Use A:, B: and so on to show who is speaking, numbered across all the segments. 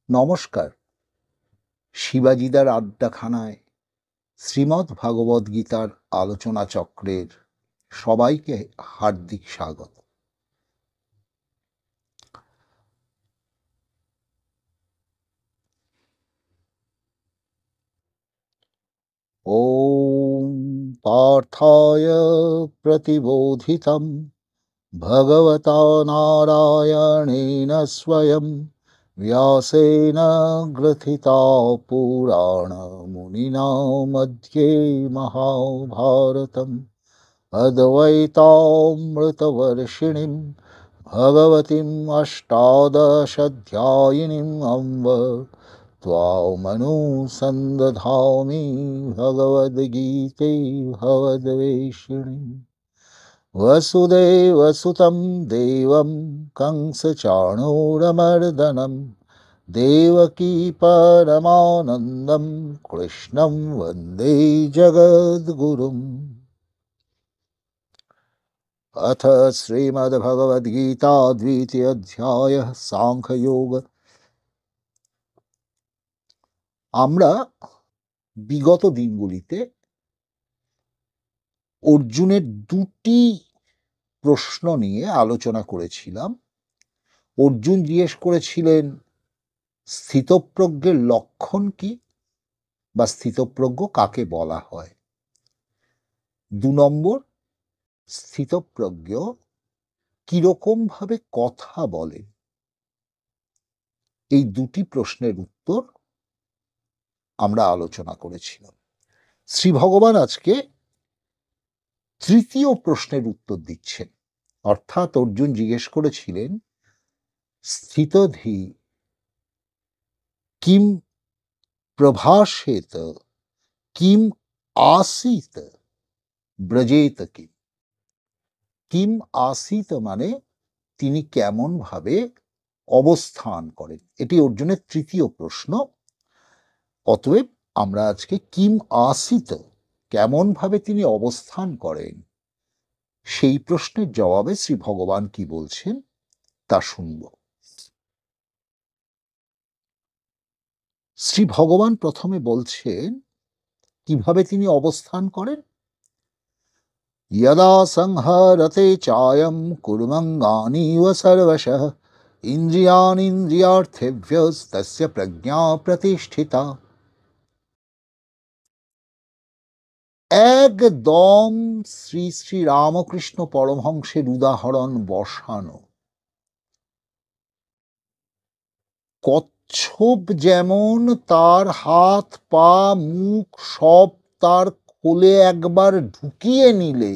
A: নমস্কার। শিবাজিদার আড্ডাখানায় শ্রীমদ্ ভাগবত গীতার আলোচনা চক্রের সবাইকে হার্দিক স্বাগত। ওম পার্থায় প্রতিবোধিতম ভগবতা নারায়ণেন স্বয়ং व्यासेन ग्रथिता पुराण मुनिना मध्ये महाभारतम् अद्वैतामृतवर्षिणीं भगवतीम् अष्टादशाध्यायिनीम् अम्ब त्वामनुसन्दधामि भगवद्गीते भवद्वेषिणीम्। वसुदेवसुतं देवं कंसचाणूरमर्दनं देवकी परमानन्दं कृष्णं वन्दे जगद्गुरुम्। अथ श्रीमद्भगवद्गीता द्वितीय अध्यायः सांख्ययोग। আমরা বিগত দিনগুলিতে অর্জুনের দুটি প্রশ্ন নিয়ে আলোচনা করেছিলাম। অর্জুন জিজ্ঞেস করেছিলেন স্থিতপ্রজ্ঞের লক্ষণ কি বা স্থিতপ্রজ্ঞ কাকে বলা হয়। ২ নম্বর, স্থিতপ্রজ্ঞ কিরকম ভাবে কথা বলে। এই দুটি প্রশ্নের উত্তর আমরা আলোচনা করেছিলাম। শ্রী ভগবান আজকে তৃতীয় প্রশ্নের উত্তর দিচ্ছেন। অর্থাৎ অর্জুন জিজ্ঞেস করেছিলেন স্থিতধি কিম প্রভাষেত কিম আসিত ব্রজেত কিম। কিম আসিত মানে তিনি কেমন ভাবে অবস্থান করেন। এটি অর্জুনের তৃতীয় প্রশ্ন। অতএব আমরা আজকে কিম আসিত কেমন ভাবে তিনি অবস্থান করেন সেই প্রশ্নের জবাবে শ্রী ভগবান কি বলছেন তা শুনব। শ্রী ভগবান প্রথমে বলছেন কিভাবে তিনি অবস্থান করেন। यदा संहरते चायं कुर्मङ्गानीव सर्वशः इन्द्रियाणीन्द्रियार्थेभ्यस्तस्य प्रज्ञा प्रतिष्ठिता। একদম শ্রী শ্রী রামকৃষ্ণ পরমহংসের উদাহরণ বসানো। কচ্ছপ যেমন তার হাত পা মুখ সব তার খোলে একবার ঢুকিয়ে নিলে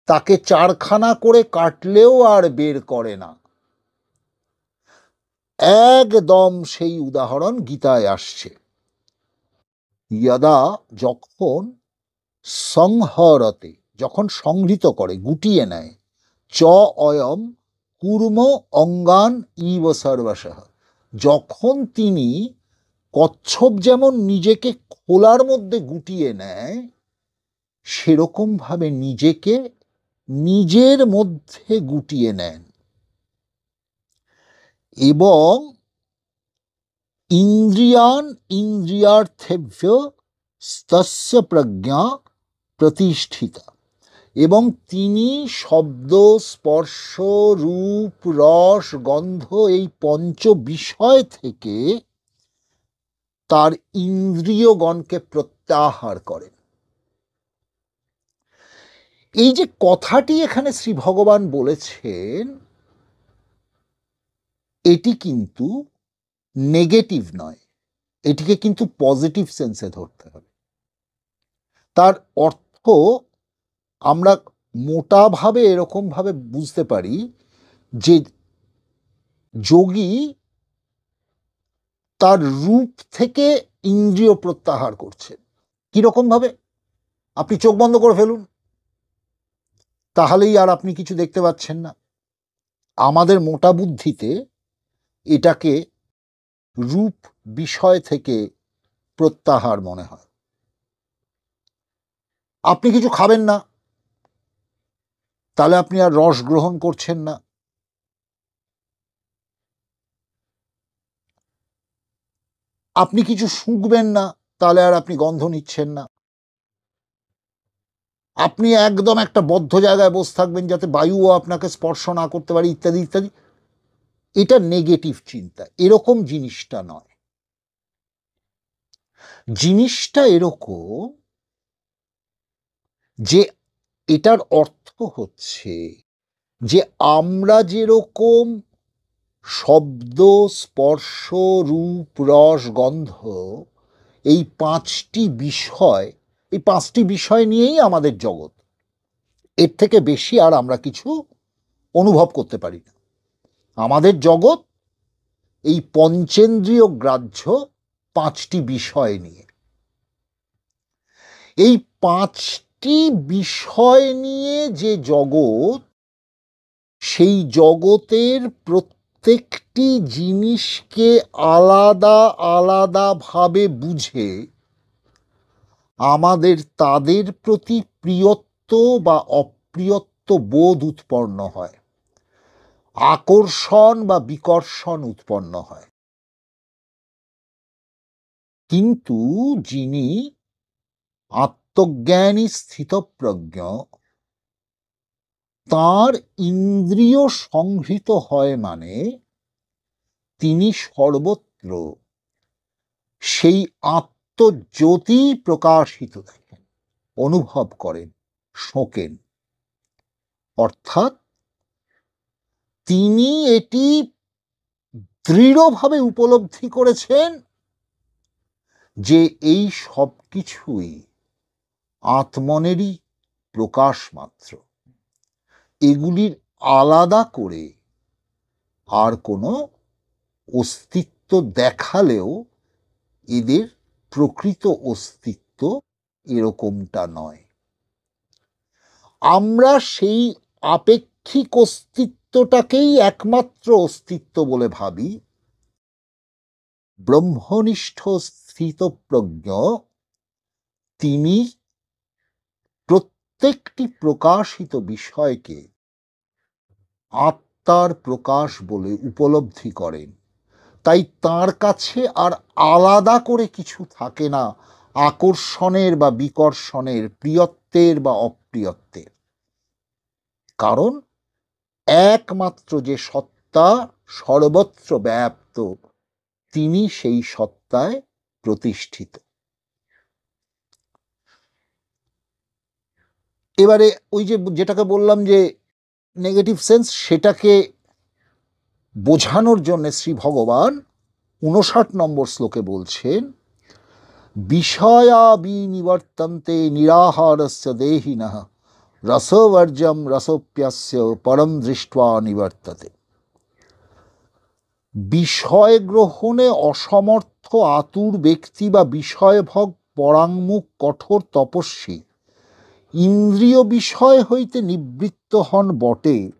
A: তাকে চারখানা করে কাটলেও আর বের করে না, একদম সেই উদাহরণ গীতায় আসছে। यदा যখন, সংহরতে যখন সংহৃত করে গুটিয়ে নেয়, চ অয়ম কুর্ম অঙ্গান ইব সর্বশঃ যখন তিনি কচ্ছপ যেমন নিজেকে খোলার মধ্যে গুটিয়ে নেয় সেরকম ভাবে নিজেকে নিজের মধ্যে গুটিয়ে নেন এবং ইন্দ্রিয়ান ইন্দ্রিয়ার্থেভ্য তস্য প্রজ্ঞা প্রতিষ্ঠিতা এবং তিনি শব্দ স্পর্শ রূপ রস গন্ধ এই পঞ্চ বিষয় থেকে তার ইন্দ্রিয়গণকে প্রত্যাহার করেন। এই যে কথাটি এখানে শ্রী ভগবান বলেছেন এটি কিন্তু নেগেটিভ নয়, এটিকে কিন্তু পজিটিভ সেন্সে ধরতে হবে। তার অর্থ আমরা মোটাভাবে এরকম ভাবে বুঝতে পারি যে যোগী তার রূপ থেকে ইন্দ্রিয় প্রত্যাহার করছে। কিরকম ভাবে? আপনি চোখ বন্ধ করে ফেলুন, তাহলেই আর আপনি কিছু দেখতে পাচ্ছেন না। আমাদের মোটা বুদ্ধিতে এটাকে রূপ বিষয় থেকে প্রত্যাহার মনে হয়। আপনি কিছু খাবেন না, তাহলে আপনি আর রস গ্রহণ করছেন না। আপনি কিছু শুঁকবেন না, তাহলে আর আপনি গন্ধ নিচ্ছেন না। আপনি একদম একটা বদ্ধ জায়গায় বসে থাকবেন যাতে বায়ুও আপনাকে স্পর্শ না করতে পারে, ইত্যাদি ইত্যাদি। এটা নেগেটিভ চিন্তা, এরকম জিনিসটা নয়। জিনিসটা এরকম যে এটার অর্থ হচ্ছে যে আমরা যেরকম শব্দ, স্পর্শ, রূপ, রস, গন্ধ, এই পাঁচটি বিষয় নিয়েই আমাদের জগৎ। এর থেকে বেশি আর আমরা কিছু অনুভব করতে পারি না। আমাদের জগৎ এই পঞ্চেন্দ্রিয় গ্রাহ্য পাঁচটি বিষয় নিয়ে। এই পাঁচটি বিষয় নিয়ে যে জগৎ, সেই জগতের প্রত্যেকটি জিনিসকে আলাদা আলাদাভাবে বুঝে আমাদের তাদের প্রতি প্রিয়ত্ব বা অপ্রিয়ত্ব বোধ উৎপন্ন হয়, আকর্ষণ বা বিকর্ষণ উৎপন্ন হয়। কিন্তু যিনি আত্মজ্ঞানী স্থিতপ্রজ্ঞ, তাঁর ইন্দ্রিয় সংহৃত হয় মানে তিনি সর্বত্র সেই আত্মজ্যোতি প্রকাশিত দেখেন, অনুভব করেন, শোকেন। অর্থাৎ তিনি এটি দৃঢ়ভাবে উপলব্ধি করেছেন যে এই সব কিছুই আত্মনেরই প্রকাশ মাত্র। এগুলির আলাদা করে আর কোনো অস্তিত্ব দেখালেও এদের প্রকৃত অস্তিত্ব এরকমটা নয়। আমরা সেই আপেক্ষিক অস্তিত্বটাকেই একমাত্র অস্তিত্ব বলে ভাবি। ব্রহ্মনিষ্ঠ স্থিতপ্রজ্ঞ তিনি প্রত্যেকটি প্রকাশিত বিষয়কে আত্মার প্রকাশ বলে উপলব্ধি করেন। তাই তার কাছে আর আলাদা করে কিছু থাকে না আকর্ষণের বা বিকর্ষণের, প্রিয়ত্বের বা অপ্রিয়ত্বের। কারণ একমাত্র যে সত্তা সর্বত্র ব্যাপ্ত, তিনি সেই সত্তায় প্রতিষ্ঠিত। এবারে ওই যে যেটাকে বললাম যে নেগেটিভ সেন্স, সেটাকে বোঝানোর জন্য শ্রী ভগবান 59 নম্বর শ্লোকে বলছেন, বিষয়া বিনিবর্তন্তে নিরাহারস্য দেহিনঃ রসবর্জ্যম রসোপ্যস্য পরম দৃष्ट्वा নিবর্ততে। বিষয় গ্রহণে অসমর্থ আতুর ব্যক্তি বা বিষয়ভোগ পরাঙ্মুখ কঠোর তপস্বী ইন্দ্রিয় বিষয় হইতে নিবৃত্ত হন বটে,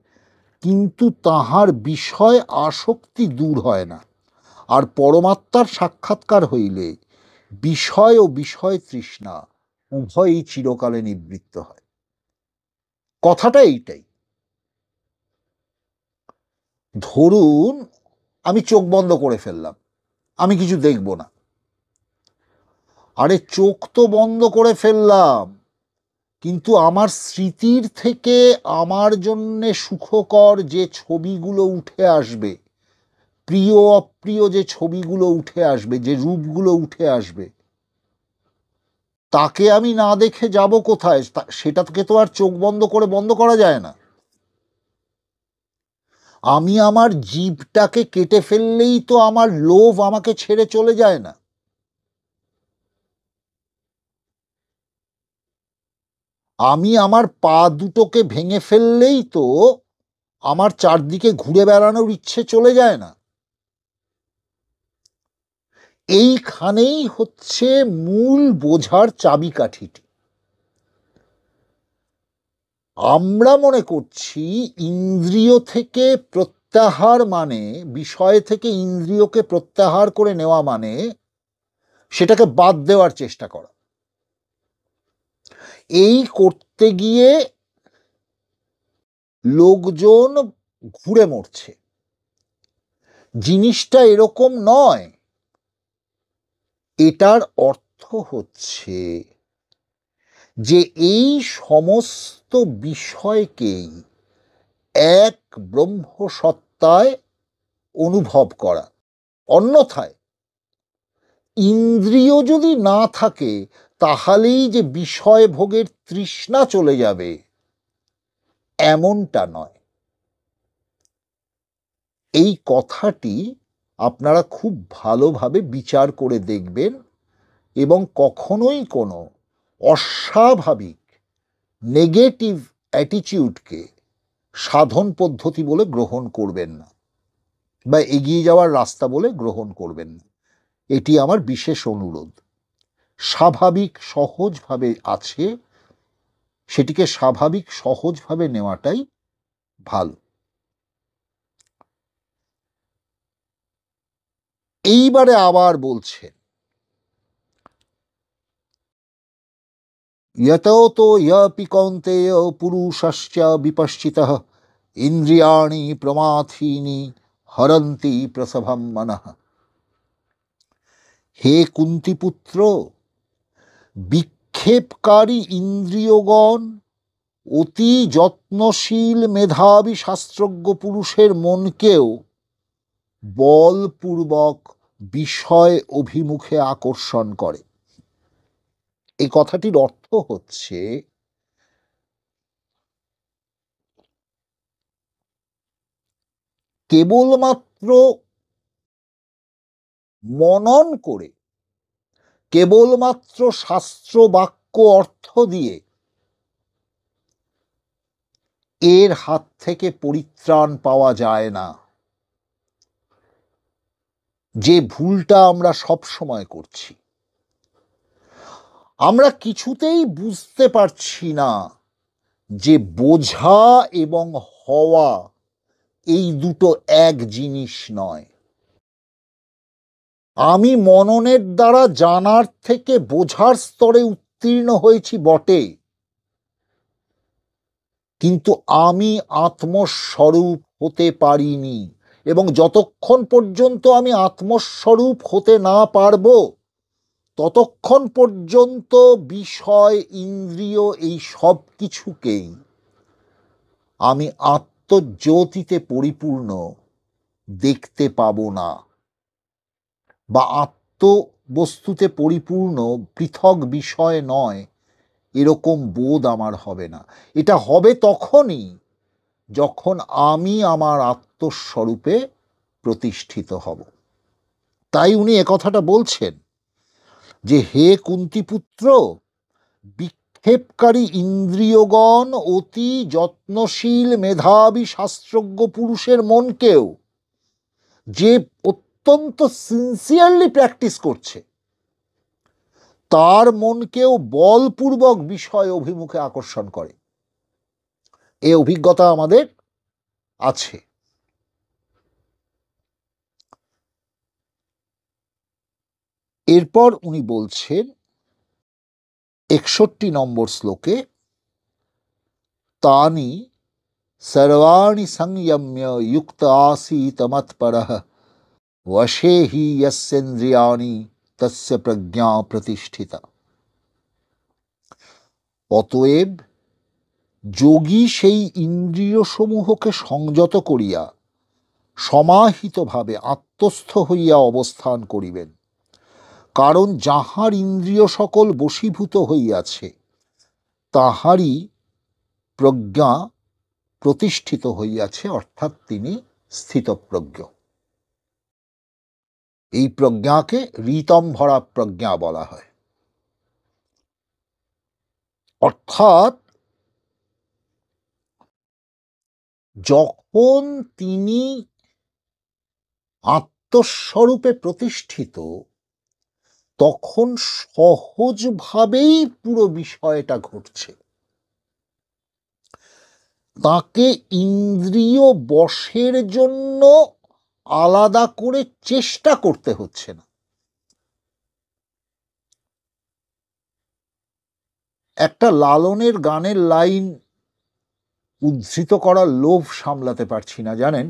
A: কিন্তু তাহার বিষয় আসক্তি দূর হয় না। আর পরমাত্মার সাক্ষাৎকার হইলে বিষয় ও বিষয় তৃষ্ণা উভয়ই চিরকালে নিবৃত্ত হয়। কথাটা এইটাই। ধরুন আমি চোখ বন্ধ করে ফেললাম, আমি কিছু দেখব না। আরে চোখ তো বন্ধ করে ফেললাম, কিন্তু আমার স্মৃতির থেকে আমার জন্যে সুখকর যে ছবিগুলো উঠে আসবে, প্রিয় অপ্রিয় যে ছবিগুলো উঠে আসবে, যে রূপগুলো উঠে আসবে, তাকে আমি না দেখে যাব কোথায়? সেটাকে তো আর চোখ বন্ধ করে বন্ধ করা যায় না। আমি আমার জিভটাকে কেটে ফেললেই তো আমার লোভ আমাকে ছেড়ে চলে যায় না। আমি আমার পা দুটোকে ভেঙে ফেললেই তো আমার চারদিকে ঘুরে বেড়ানোর ইচ্ছে চলে যায় না। এইখানেই হচ্ছে মূল বোঝার চাবিকাঠিটি। আমরা মনে করছি ইন্দ্রিয় থেকে প্রত্যাহার মানে, বিষয় থেকে ইন্দ্রিয়কে প্রত্যাহার করে নেওয়া মানে সেটাকে বাদ দেওয়ার চেষ্টা করা। এই করতে গিয়ে লোকজন ঘুরে মরছে। জিনিসটা এরকম নয়। এটার অর্থ হচ্ছে যে এই সমস্ত বিষয়কেই এক ব্রহ্মসত্তায় অনুভব করা। অন্যথায় ইন্দ্রিয় যদি না থাকে তাহলেই যে বিষয় ভোগের তৃষ্ণা চলে যাবে এমনটা নয়। এই কথাটি আপনারা খুব ভালোভাবে বিচার করে দেখবেন এবং কখনোই কোনো অস্বাভাবিক নেগেটিভ অ্যাটিটিউডকে সাধন পদ্ধতি বলে গ্রহণ করবেন না বা এগিয়ে যাওয়ার রাস্তা বলে গ্রহণ করবেন না। এটি আমার বিশেষ অনুরোধ। স্বাভাবিক সহজভাবে আছে, সেটিকে স্বাভাবিক সহজভাবে নেওয়াটাই ভালো। এইবারে আবার বলছেন, यतो तो यपि कौन्तेय पुरुषश्च विपश्चितः इन्द्रियाणि प्रमाथीनि हरन्ति प्रसभं मनः। হে কুন্তিপুত্র, বিক্ষেপকারী ইন্দ্রিয়গণ অতি যত্নশীল মেধাবী শাস্ত্রজ্ঞ পুরুষের মনকেও বলপূর্বক বিষয় অভিমুখে আকর্ষণ করে। এই কথাটির অর্থ হচ্ছে কেবলমাত্র মনন করে, কেবলমাত্র শাস্ত্র বাক্য অর্থ দিয়ে এর হাত থেকে পরিত্রাণ পাওয়া যায় না। যে ভুলটা আমরা সব সময় করছি, আমরা কিছুতেই বুঝতে পারছি না যে বোঝা এবং হওয়া এই দুটো এক জিনিস নয়। আমি মননের দ্বারা জানার থেকে বোঝার স্তরে উত্তীর্ণ হয়েছি বটে, কিন্তু আমি আত্মস্বরূপ হতে পারিনি, এবং যতক্ষণ পর্যন্ত আমি আত্মস্বরূপ হতে না পারব ততক্ষণ পর্যন্ত বিষয় ইন্দ্রিয় এই সব কিছুকেই আমি আত্মজ্যোতিতে পরিপূর্ণ দেখতে পাব না, বা আত্মবস্তুতে পরিপূর্ণ পৃথক বিষয় নয় এরকম বোধ আমার হবে না। এটা হবে তখনই যখন আমি আমার আত্মস্বরূপে প্রতিষ্ঠিত হব। তাই উনি একথাটা বলছেন যে হে কুন্তিপুত্র, বিক্ষেপকারী ইন্দ্রিয়গণ অতি যত্নশীল মেধাবী শাস্ত্রজ্ঞ পুরুষের মনকেও, যে অত্যন্ত সিনসিয়ারলি প্র্যাকটিস করছে, তার মনকেও বলপূর্বক বিষয় অভিমুখে আকর্ষণ করে। এ অভিজ্ঞতা আমাদের আছে। এরপর উনি বলছেন 61 নম্বর শ্লোকে, তানি সর্বাণি সংযম্য যুক্ত আসীত মৎপরঃ বশে হি যস্যেন্দ্রিয়াণি তস্য প্রজ্ঞা প্রতিষ্ঠিতা। অতএব যোগী সেই ইন্দ্রিয়সমূহকে সংযত করিয়া সমাহিতভাবে আত্মস্থ হইয়া অবস্থান করিবেন, কারণ যাহার ইন্দ্রিয় সকল বশীভূত হইয়াছে তাহারই প্রজ্ঞা প্রতিষ্ঠিত হইয়াছে, অর্থাৎ তিনি স্থিতপ্রজ্ঞ। এই প্রজ্ঞাকে ঋতম্ভরা প্রজ্ঞা বলা হয়। অর্থাৎ যখন তিনি আত্মস্বরূপে প্রতিষ্ঠিত তখন সহজভাবেই পুরো বিষয়টা ঘটছে। তাকে ইন্দ্রিয় বশের জন্য আলাদা করে চেষ্টা করতে হচ্ছে না। একটা লালনের গানের লাইন উদ্ধৃত করার লোভ সামলাতে পারছি না, জানেন।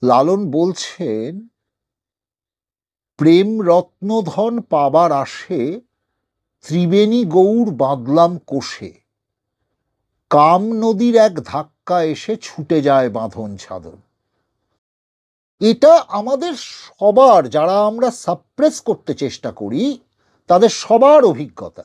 A: লালন বলছেন, প্রেম রত্নধন পাবার আসে ত্রিবেণী গৌর বাঁধলাম কোষে, কাম নদীর এক ধাক্কা এসে ছুটে যায় বাঁধন ছাদন। এটা আমাদের সবার, যারা আমরা সাপ্রেস করতে চেষ্টা করি তাদের সবার অভিজ্ঞতা,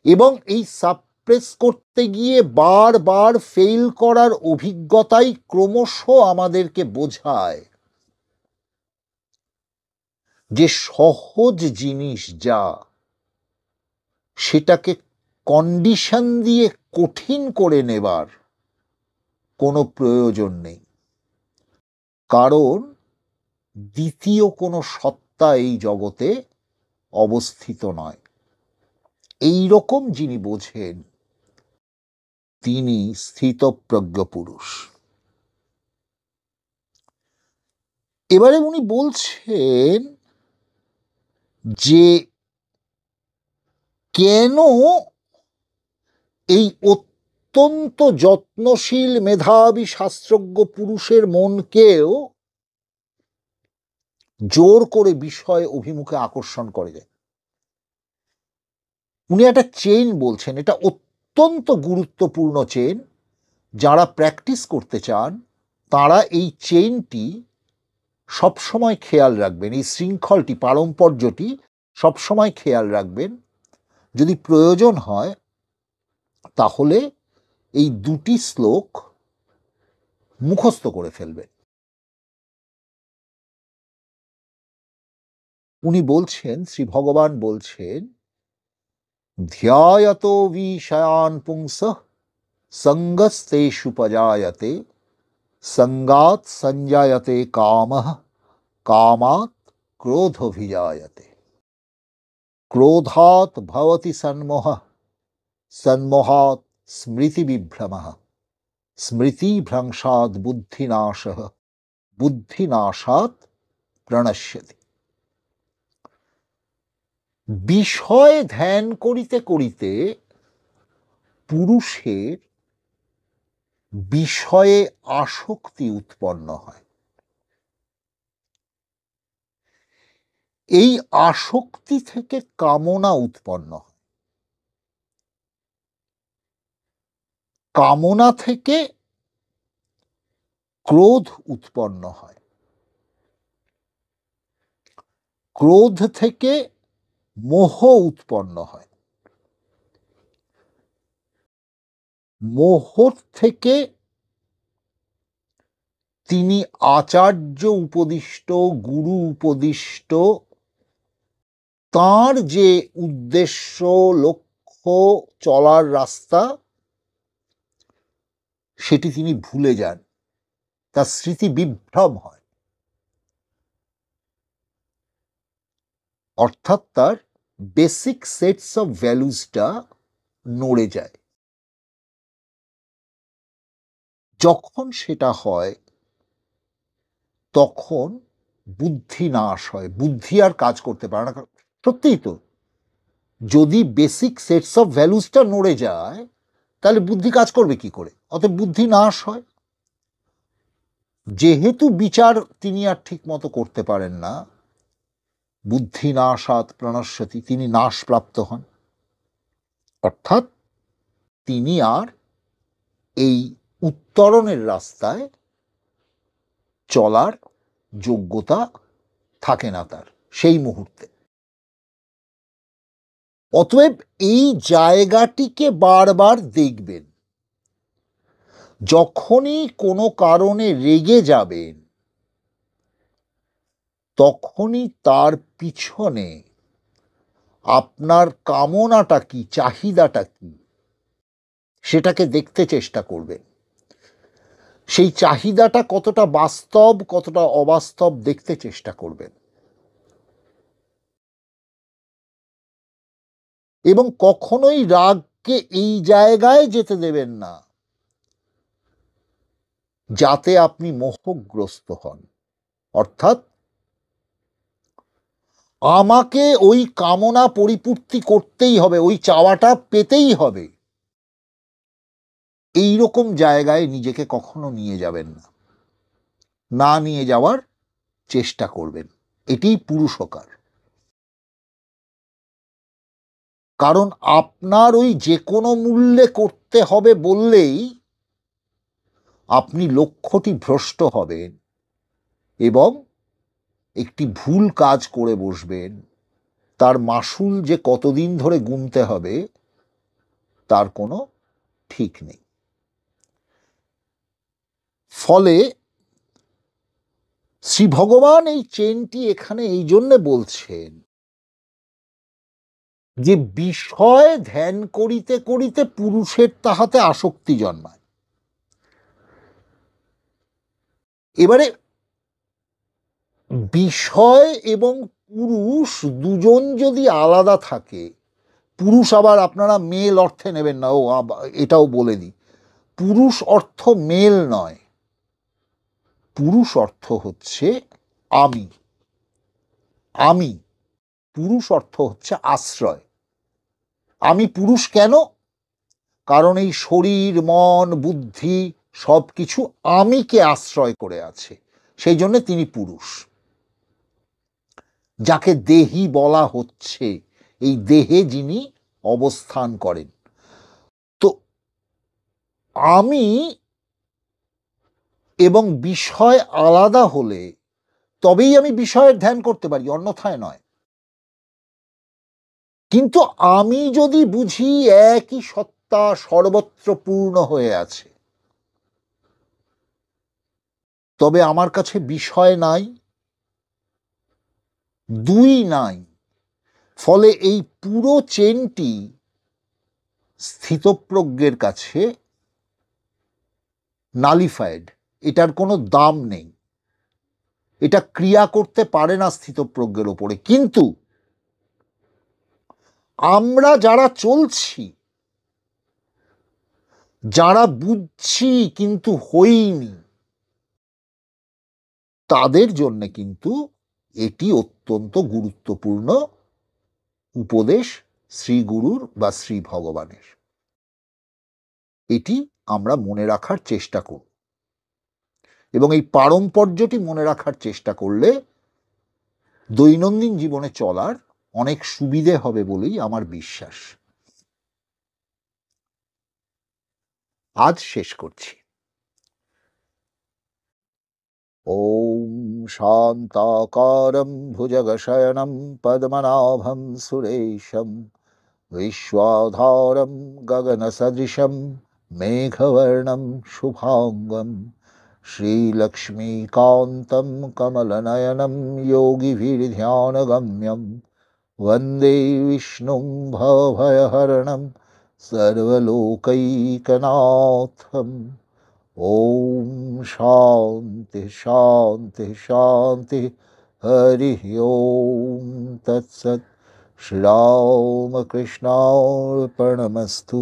A: এবং এই সাপ্রেস করতে গিয়ে বারবার ফেল করার অভিজ্ঞতাই ক্রমশ আমাদেরকে বোঝায় যে সহজ জিনিস যা, সেটাকে কন্ডিশন দিয়ে কঠিন করে নেবার কোনো প্রয়োজন নেই, কারণ দ্বিতীয় কোনো সত্তা এই জগতে অবস্থিত নয়। এই রকম যিনি বোঝেন তিনি স্থিতপ্রজ্ঞ পুরুষ। এবারে উনি বলছেন যে কেন এই অত্যন্ত যত্নশীল মেধাবী শাস্ত্রজ্ঞ পুরুষের মনকেও জোর করে বিষয় অভিমুখে আকর্ষণ করে যায়। উনি একটা চেইন বলছেন, এটা অত্যন্ত গুরুত্বপূর্ণ চেইন। যারা প্র্যাকটিস করতে চান তারা এই চেইনটি সবসময় খেয়াল রাখবেন, এই শৃঙ্খলটি, পারম্পর্যটি সবসময় খেয়াল রাখবেন। যদি প্রয়োজন হয় তাহলে এই দুটি শ্লোক মুখস্থ করে ফেলবেন। উনি বলছেন, শ্রী ভগবান বলছেন, ধ্যায়ত বিষয়ান পুংসঃ সঙ্গস্তেষুপজায়তে, সঙ্গাৎ সঞ্জায়তে কামঃ, কামাৎ ক্রোধভিজায়তে, ক্রোধাৎ ভবতি সন্মোহঃ, সন্মোহাৎ স্মৃতিবিভ্রমঃ, স্মৃতিভ্রংশাৎ বুদ্ধিনাশঃ, বুদ্ধিনাশাৎ প্রণশ্যতি। বিষয় ধ্যান করিতে করিতে পুরুষের বিষয়ে আসক্তি উৎপন্ন হয়। এই আসক্তি থেকে কামনা উৎপন্ন হয়, কামনা থেকে ক্রোধ উৎপন্ন হয়, ক্রোধ থেকে মোহ উৎপন্ন হয়, মোহ থেকে তিনি আচার্য উপদিষ্ট, গুরু উপদিষ্ট তাঁর যে উদ্দেশ্য, লক্ষ্য, চলার রাস্তা, সেটি তিনি ভুলে যান, তার স্মৃতি বিভ্রম হয়, অর্থাৎ তার বেসিক সেটস অফ ভ্যালুসটা নড়ে যায়। যখন সেটা হয় তখন বুদ্ধি নাশ হয়, বুদ্ধি আর কাজ করতে পারে না। সত্যিই তো, যদি বেসিক সেটস অফ ভ্যালুসটা নড়ে যায় তাহলে বুদ্ধি কাজ করবে কি করে? অতএব বুদ্ধি নাশ হয়। যেহেতু বিচার তিনি আর ঠিক মতো করতে পারেন না, বুদ্ধি নাশাৎ প্রণশ্যতি, তিনি নাশপ্রাপ্ত হন, অর্থাৎ তিনি আর এই উত্তরণের রাস্তায় চলার যোগ্যতা থাকে না তার সেই মুহূর্তে। অতএব এই জায়গাটিকে বারবার দেখবেন। যখনই কোনো কারণে রেগে যাবেন তখনই তার পিছনে আপনার কামনাটা কি, চাহিদাটা কি, সেটাকে দেখতে চেষ্টা করবেন। সেই চাহিদাটা কতটা বাস্তব, কতটা অবাস্তব দেখতে চেষ্টা করবেন, এবং কখনোই রাগকে এই জায়গায় যেতে দেবেন না যাতে আপনি মোহগ্রস্ত হন। অর্থাৎ আমাকে ওই কামনা পরিপূর্তি করতেই হবে, ওই চাওয়াটা পেতেই হবে, এই রকম জায়গায় নিজেকে কখনো নিয়ে যাবেন না, না নিয়ে যাওয়ার চেষ্টা করবেন। এটিই পুরুষকার। কারণ আপনার ওই যে কোনো মূল্যে করতে হবে বললেই আপনি লক্ষ্যটি ভ্রষ্ট হবেন এবং একটি ভুল কাজ করে বসবেন। তার মাসুল যে কতদিন ধরে গুনতে হবে তার কোনো ঠিক নেই। ফলে শ্রী ভগবান এই চেনটি এখানে এই জন্যে বলছেন যে বিষয় ধ্যান করিতে করিতে পুরুষের তাহাতে আসক্তি জন্মায়। এবারে বিষয় এবং পুরুষ দুজন যদি আলাদা থাকে, পুরুষ আবার আপনারা মেল অর্থে নেবেন না, এটাও বলে দিই, পুরুষ অর্থ মেল নয়, পুরুষ অর্থ হচ্ছে আমি। আমি পুরুষ অর্থ হচ্ছে আশ্রয়। আমি পুরুষ কেন? কারণ এই শরীর মন বুদ্ধি সব কিছু আমিকে আশ্রয় করে আছে, সেই জন্য তিনি পুরুষ। যাকে দেহি বলা হচ্ছে, এই দেহে যিনি অবস্থান করেন। তো আমি এবং বিষয় আলাদা হলে তবেই আমি বিষয়ের ধ্যান করতে পারি, অন্যথায় নয়। কিন্তু আমি যদি বুঝি একই সত্তা সর্বত্র পূর্ণ হয়ে আছে, তবে আমার কাছে বিষয় নাই, দুই নাই। ফলে এই পুরো চেনটি স্থিতপ্রজ্ঞের কাছে নালিফাইড, এটার কোনো দাম নেই, এটা ক্রিয়া করতে পারে না স্থিতপ্রজ্ঞের ওপরে। কিন্তু আমরা যারা চলছি, যারা বুঝছি কিন্তু হইনি, তাদের জন্য কিন্তু এটি অত্যন্ত গুরুত্বপূর্ণ উপদেশ শ্রী গুরুর বা শ্রী ভগবানের। এটি আমরা মনে রাখার চেষ্টা করব এবং এই পারম্পর্যটি মনে রাখার চেষ্টা করলে দৈনন্দিন জীবনে চলার অনেক সুবিধে হবে বলেই আমার বিশ্বাস। আজ শেষ করছি। ওম শান্তাকারম ভুজগশয়নম পদ্মনাভম সুরেশম विश्वाधारं गगनसदृशं मेघवर्णं शुभांगं श्रीलक्ष्मीकान्तं कमलनयनं योगिभिर्ध्यानगम्यं वन्दे विष्णुं भवभयहरणं सर्वलोकैकनाथम्। ॐ शान्ति शान्ति शान्ति। हरिः ओम तत्सत्। श्रीरामकृष्णार्पणमस्तु।